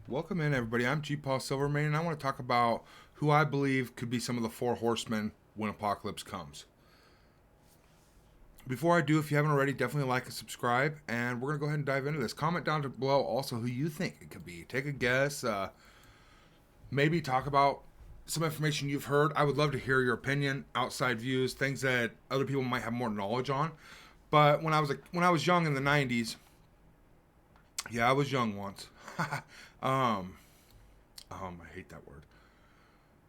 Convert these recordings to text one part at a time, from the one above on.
Welcome in, everybody. I'm GpaSilverMane, and I want to talk about who I believe could be some of the four horsemen when Apocalypse comes. Before I do, if you haven't already, definitely like and subscribe, and we're going to go ahead and dive into this. Comment down below also who you think it could be. Take a guess. Maybe talk about some information you've heard. I would love to hear your opinion, outside views, things that other people might have more knowledge on. But when I was young in the 90s, yeah, I was young once. um, I hate that word.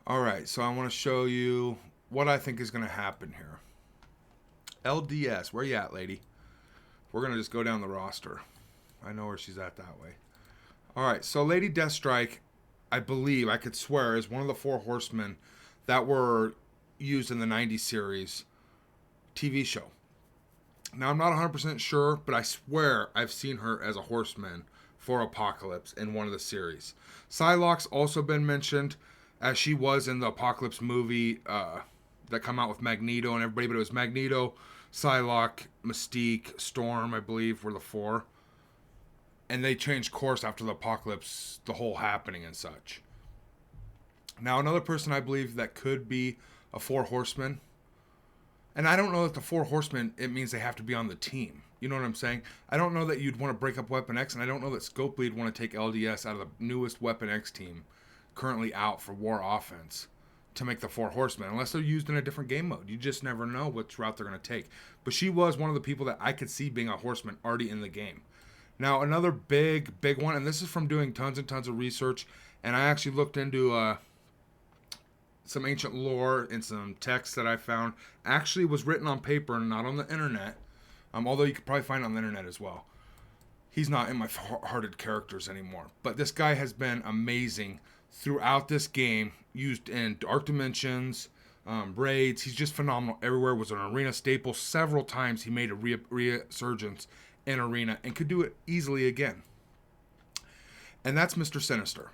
All right, so I want to show you what I think is going to happen here. LDS, where you at, lady? We're going to just go down the roster. I know where she's at that way. All right, so Lady Deathstrike, I believe, I could swear, is one of the four horsemen that were used in the 90s series TV show. Now, I'm not 100% sure, but I swear I've seen her as a horseman for Apocalypse in one of the series. Psylocke's also been mentioned, as she was in the Apocalypse movie that come out with Magneto and everybody, but it was Magneto, Psylocke, Mystique, Storm, I believe, were the four. And they changed course after the Apocalypse, the whole happening and such. Now, another person I believe that could be a four horseman, and I don't know that the four horsemen, it means they have to be on the team. You know what I'm saying? I don't know that you'd want to break up Weapon X, and I don't know that Scopely'd want to take LDS out of the newest Weapon X team currently out for War Offense to make the four horsemen, unless they're used in a different game mode. You just never know which route they're going to take. But she was one of the people that I could see being a horseman already in the game. Now, another big one, and this is from doing tons and tons of research, and I actually looked into some ancient lore and some text that I found. Actually was written on paper and not on the internet, although you could probably find it on the internet as well. He's not in my hearted characters anymore. But this guy has been amazing throughout this game, used in Dark Dimensions, raids. He's just phenomenal everywhere. Was an arena staple several times. He made a resurgence in arena and could do it easily again. And that's Mr. Sinister.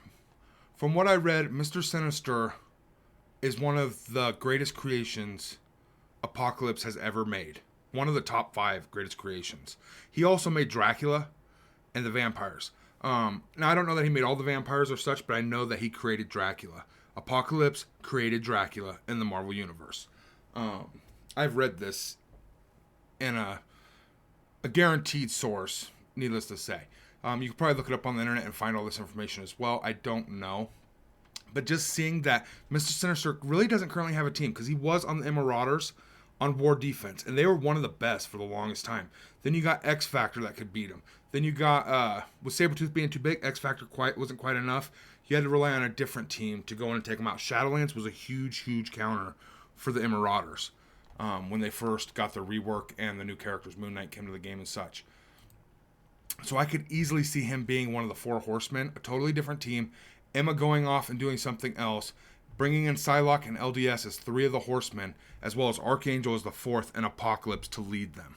From what I read, Mr. Sinister is one of the greatest creations Apocalypse has ever made. One of the top 5 greatest creations. He also made Dracula and the vampires. Now, I don't know that he made all the vampires or such, but I know that he created Dracula. Apocalypse created Dracula in the Marvel Universe. I've read this in a guaranteed source, needless to say. You can probably look it up on the internet and find all this information as well. I don't know. But just seeing that Mr. Sinister really doesn't currently have a team, because he was on the Marauders on War Defense, and they were one of the best for the longest time. Then you got X Factor that could beat him. Then you got, with Sabretooth being too big, X Factor wasn't quite enough. You had to rely on a different team to go in and take him out. Shadowlands was a huge counter for the Marauders when they first got their rework and the new characters, Moon Knight, came to the game and such. So I could easily see him being one of the four horsemen, a totally different team. Emma going off and doing something else, bringing in Psylocke and LDS as 3 of the horsemen, as well as Archangel as the 4th, and Apocalypse to lead them.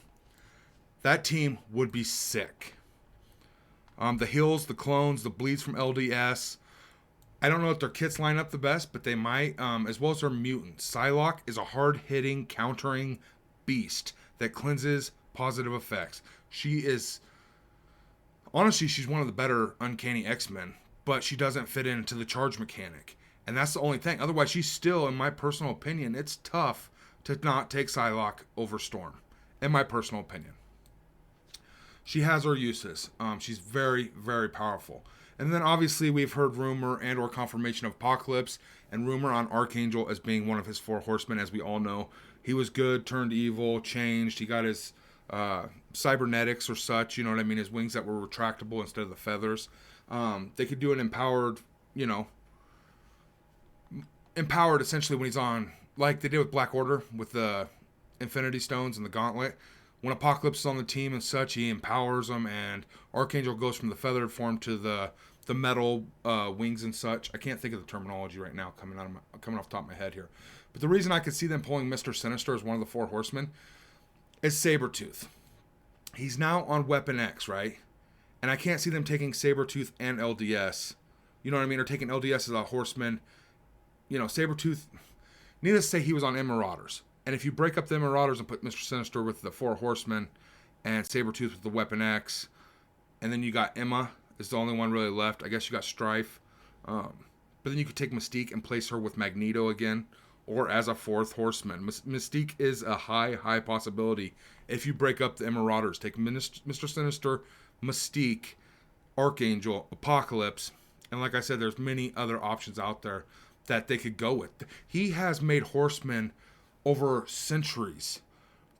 That team would be sick. The Hills, the Clones, the Bleeds from LDS. I don't know if their kits line up the best, but they might, as well as their mutants. Psylocke is a hard-hitting, countering beast that cleanses positive effects. She is, honestly, she's one of the better Uncanny X-Men, but she doesn't fit into the charge mechanic. And that's the only thing. Otherwise, she's still, in my personal opinion, it's tough to not take Psylocke over Storm. In my personal opinion. She has her uses. She's very powerful. And then obviously we've heard rumor and or confirmation of Apocalypse and rumor on Archangel as being one of his four horsemen, as we all know. He was good, turned evil, changed. He got his cybernetics or such, you know what I mean? His wings that were retractable instead of the feathers. They could do an empowered essentially when he's on, like they did with Black Order with the Infinity Stones and the Gauntlet. When Apocalypse is on the team and such, he empowers them, and Archangel goes from the feathered form to the metal wings and such. I can't think of the terminology right now coming off the top of my head here. But the reason I could see them pulling Mr. Sinister as one of the four horsemen is Sabretooth. He's now on Weapon X, right? And I can't see them taking Sabretooth and LDS. You know what I mean? Or taking LDS as a horseman. You know, Sabretooth, needless to say, he was on Marauders. And if you break up the Marauders and put Mr. Sinister with the four horsemen and Sabretooth with the Weapon X, and then you got Emma is the only one really left. I guess you got Strife. But then you could take Mystique and place her with Magneto again, or as a fourth Horseman. Mystique is a high possibility if you break up the Marauders. Take Mr. Sinister, Mystique, Archangel, Apocalypse, and like I said, there's many other options out there that they could go with. He has made Horsemen over centuries.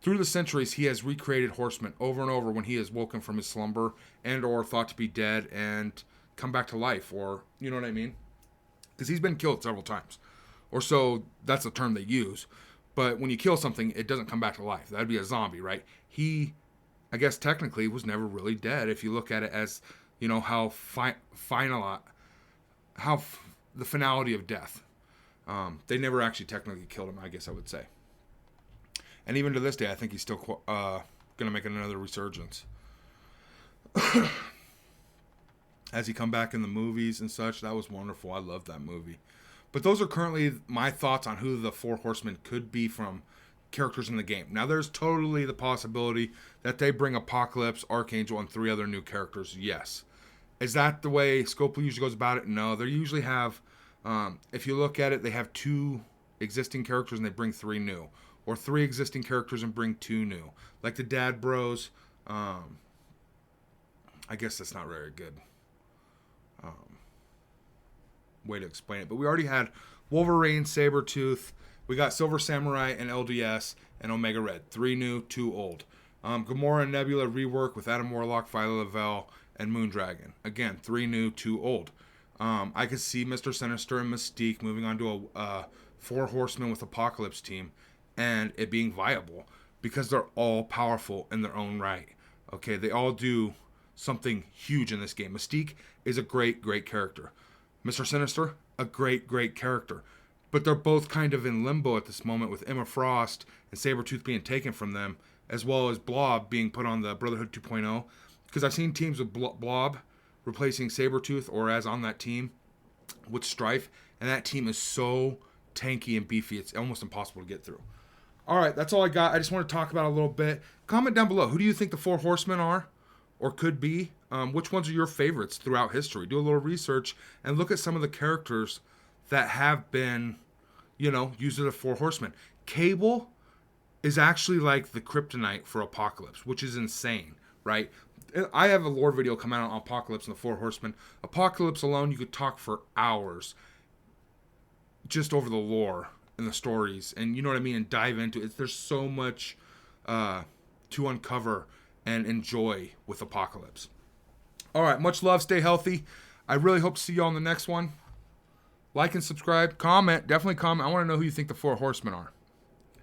Through the centuries, he has recreated Horsemen over and over when he is woken from his slumber and or thought to be dead and come back to life, or, you know what I mean? Because he's been killed several times. Or so, that's the term they use. But when you kill something, it doesn't come back to life. That'd be a zombie, right? He, I guess technically, was never really dead if you look at it as, you know, how the finality of death. They never actually technically killed him, I guess I would say. And even to this day, I think he's still going to make another resurgence. As he come back in the movies and such, that was wonderful. I love that movie. But those are currently my thoughts on who the four Horsemen could be from characters in the game. Now, there's totally the possibility that they bring Apocalypse, Archangel, and 3 other new characters. Yes. Is that the way Scopely usually goes about it? No. They usually have, if you look at it, they have 2 existing characters and they bring 3 new. Or 3 existing characters and bring 2 new. Like the Dad Bros. I guess that's not very good way to explain it. But we already had Wolverine, Sabretooth. We got Silver Samurai and LDS and Omega Red. 3 new, 2 old. Gamora and Nebula rework with Adam Warlock, Viola Lavelle, and Moondragon. Again, 3 new, 2 old. I could see Mr. Sinister and Mystique moving on to a 4 Horsemen with Apocalypse team and it being viable because they're all powerful in their own right. Okay, they all do something huge in this game. Mystique is a great character. Mr. Sinister, a great character. But they're both kind of in limbo at this moment with Emma Frost and Sabretooth being taken from them, as well as Blob being put on the Brotherhood 2.0. Because I've seen teams with Blob replacing Sabretooth, or as on that team with Strife, and that team is so tanky and beefy, it's almost impossible to get through. Alright, that's all I got. I just want to talk about it a little bit. Comment down below, who do you think the 4 Horsemen are? Or could be? Which ones are your favorites throughout history? Do a little research and look at some of the characters that have been, you know, used as the 4 Horsemen. Cable is actually like the kryptonite for Apocalypse, which is insane, right? I have a lore video come out on Apocalypse and the 4 Horsemen. Apocalypse alone, you could talk for hours just over the lore and the stories, and you know what I mean, and dive into it. There's so much to uncover and enjoy with Apocalypse. Alright, much love, stay healthy. I really hope to see you all in the next one. Like and subscribe, comment, definitely comment. I want to know who you think the 4 Horsemen are.